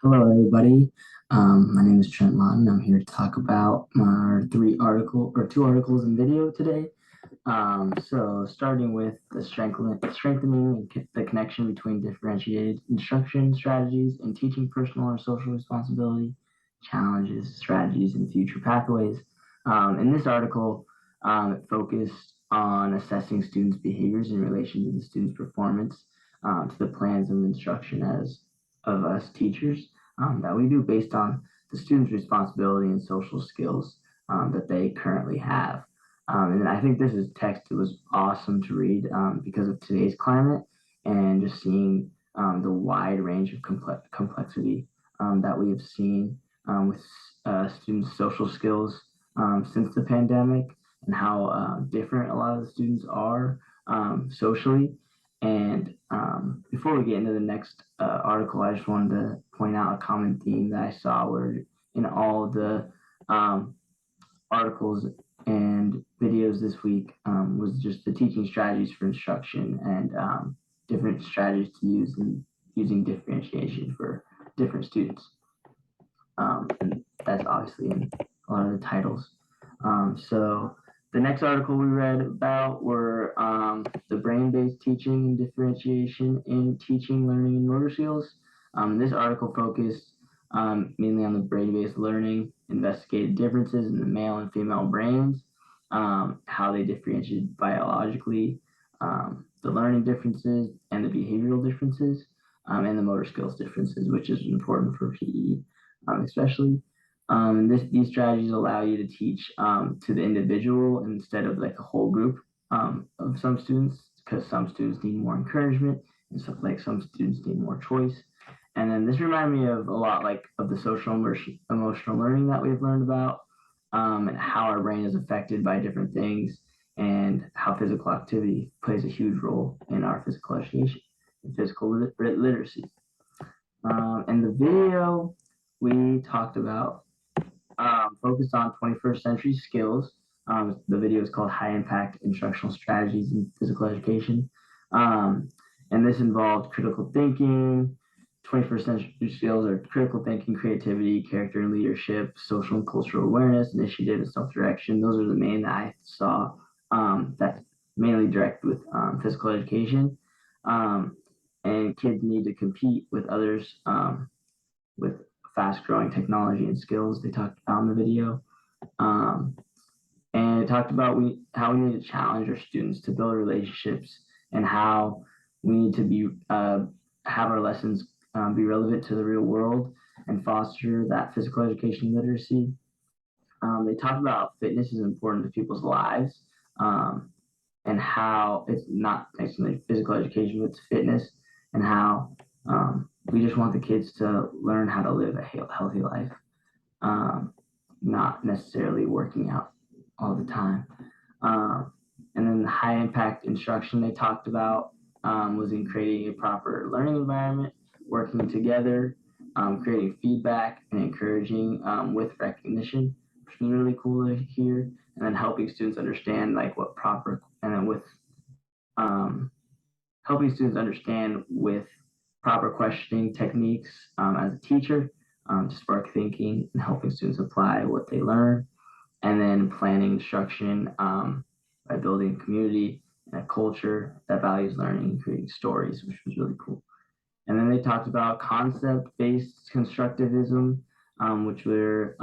Hello, everybody. My name is Trent Lawton. I'm here to talk about my two articles and video today. So starting with the strengthening the connection between differentiated instruction strategies and teaching personal or social responsibility, challenges, strategies, and future pathways. In this article, it focused on assessing students' behaviors in relation to the students' performance to the plans of instruction as of us teachers that we do based on the student's responsibility and social skills that they currently have. And I think this is text that was awesome to read because of today's climate and just seeing the wide range of complexity that we have seen with students' social skills since the pandemic and how different a lot of the students are socially. And before we get into the next article, I just wanted to point out a common theme that I saw where in all the articles and videos this week was just the teaching strategies for instruction and different strategies to use in using differentiation for different students. And that's obviously in a lot of the titles. So the next article we read about were the brain-based teaching and differentiation in teaching, learning, and motor skills. This article focused mainly on the brain-based learning, investigated differences in the male and female brains, how they differentiate biologically, the learning differences and the behavioral differences, and the motor skills differences, which is important for PE, especially. These strategies allow you to teach to the individual instead of like a whole group of some students, because some students need more encouragement and stuff like some students need more choice. And then this reminded me of a lot like of the social emotional learning that we've learned about and how our brain is affected by different things and how physical activity plays a huge role in our physical education and physical literacy. In the video, we talked about focused on 21st century skills. The video is called High Impact Instructional Strategies in Physical Education. And this involved critical thinking. 21st century skills are critical thinking, creativity, character and leadership, social and cultural awareness, initiative, and self-direction. Those are the main that I saw that's mainly directed with physical education. And kids need to compete with others with fast-growing technology and skills they talked about in the video. Um, and it talked about how we need to challenge our students to build relationships and how we need to have our lessons be relevant to the real world and foster that physical education literacy. They talked about how fitness is important to people's lives and how it's not necessarily physical education, but it's fitness and how we just want the kids to learn how to live a healthy life, not necessarily working out all the time. And then the high impact instruction they talked about was in creating a proper learning environment, working together, creating feedback and encouraging with recognition, which is really cool to hear, and then helping students understand like what proper, and then with um, helping students understand with proper questioning techniques as a teacher to spark thinking and helping students apply what they learn, and then planning instruction by building a community and a culture that values learning and creating stories, which was really cool. And then they talked about concept-based constructivism, which were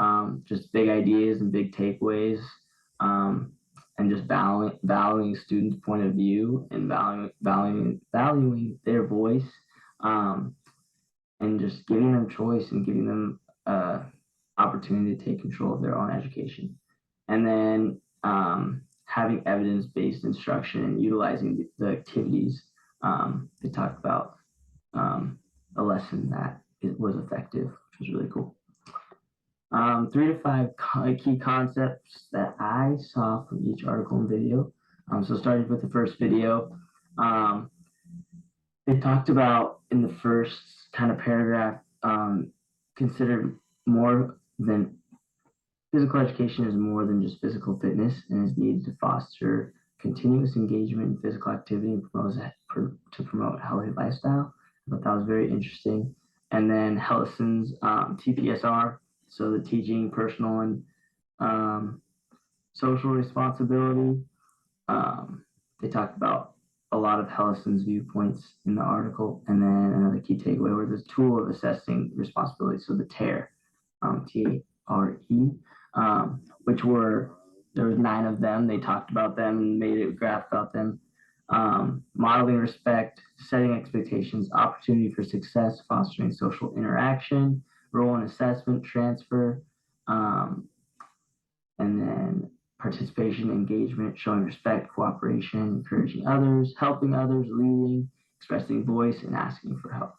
just big ideas and big takeaways, um, and just valuing students' point of view and valuing their voice, um, and just giving them choice and giving them opportunity to take control of their own education. And then having evidence-based instruction and utilizing the activities they talked about a lesson that it was effective, which was really cool. 3 to 5 key concepts that I saw from each article and video. So starting with the first video, they talked about in the first kind of paragraph, considered more than physical education is more than just physical fitness and is needed to foster continuous engagement in physical activity and to promote a healthy lifestyle. I thought that was very interesting. and then Hellison's TPSR, so the teaching personal and social responsibility. They talked about a lot of Hellison's viewpoints in the article, and then another key takeaway was this tool of assessing responsibility, so the TARE, TRE, which there was 9 of them. They talked about them and made a graph about them. Modeling respect, setting expectations, opportunity for success, fostering social interaction, role and assessment transfer, and then participation, engagement, showing respect, cooperation, encouraging others, helping others, leading, expressing voice, and asking for help.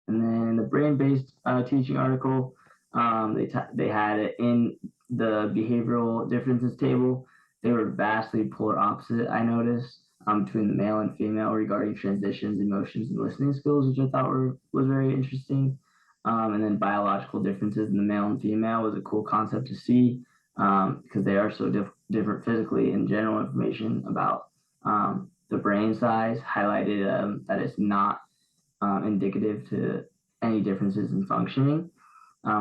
And then the brain-based teaching article, they had it in the behavioral differences table. They were vastly polar opposite, I noticed, between the male and female regarding transitions, emotions, and listening skills, which I thought was very interesting. And then biological differences in the male and female was a cool concept to see, because they are so different physically. And general information about the brain size highlighted that it's not indicative to any differences in functioning,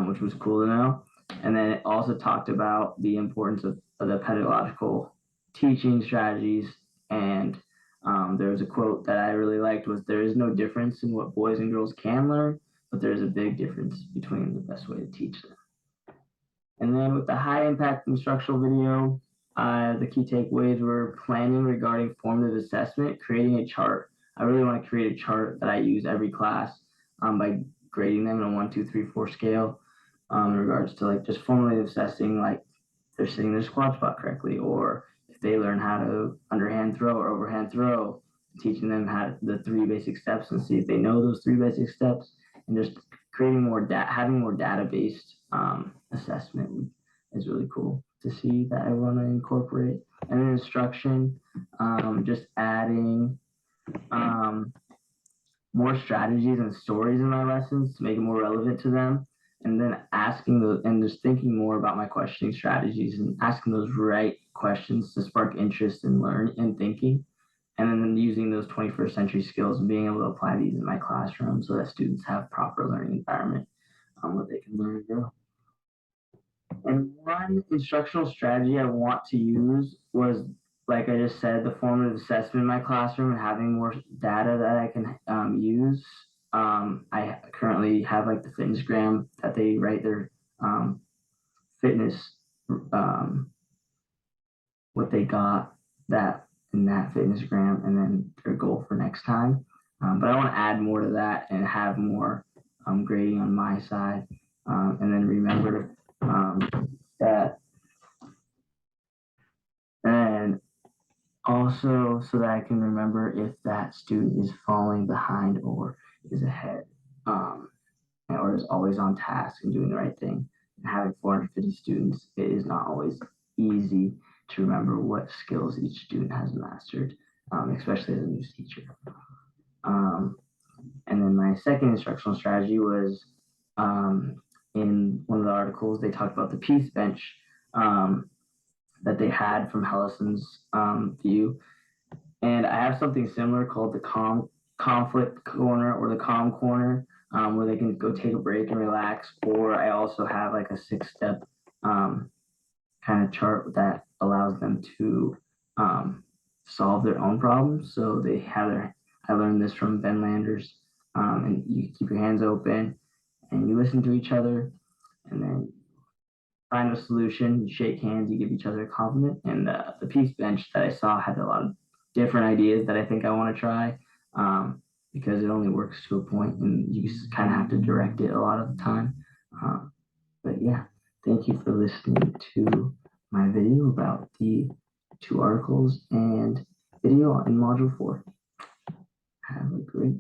which was cool to know. And then it also talked about the importance of the pedagogical teaching strategies. And there was a quote that I really liked was, "There is no difference in what boys and girls can learn, but there is a big difference between the best way to teach them." And then with the high impact instructional video, the key takeaways were planning regarding formative assessment, creating a chart. I really want to create a chart that I use every class by grading them in a 1, 2, 3, 4 scale in regards to like just formative assessing, like they're sitting their squat spot correctly, or if they learn how to underhand throw or overhand throw, teaching them how the 3 basic steps and see if they know those 3 basic steps, and just creating having more data-based assessment is really cool to see that I want to incorporate. And then instruction, just adding more strategies and stories in my lessons to make it more relevant to them, and then just thinking more about my questioning strategies and asking those right questions to spark interest in learning and thinking, and then using those 21st century skills and being able to apply these in my classroom so that students have proper learning environment where they can learn and grow. And one instructional strategy I want to use was, like I just said, the formative assessment in my classroom and having more data that I can use. I currently have like the fitnessgram that they write their fitness, what they got in that fitnessgram, and then their goal for next time. But I want to add more to that and have more grading on my side, and then remember that, and also so that I can remember if that student is falling behind or is ahead, or is always on task and doing the right thing. And having 450 students, it is not always easy to remember what skills each student has mastered, especially as a new teacher. And then my second instructional strategy was, in one of the articles, they talked about the peace bench that they had from Hellison's view. And I have something similar called the conflict corner or the calm corner, where they can go take a break and relax. Or I also have like a 6-step kind of chart that allows them to solve their own problems. So I learned this from Ben Landers, and you keep your hands open and you listen to each other, and then find a solution, you shake hands, you give each other a compliment. And the peace bench that I saw had a lot of different ideas that I think I want to try, because it only works to a point and you just kind of have to direct it a lot of the time. But yeah, thank you for listening to my video about the 2 articles and video in Module 4. Have a great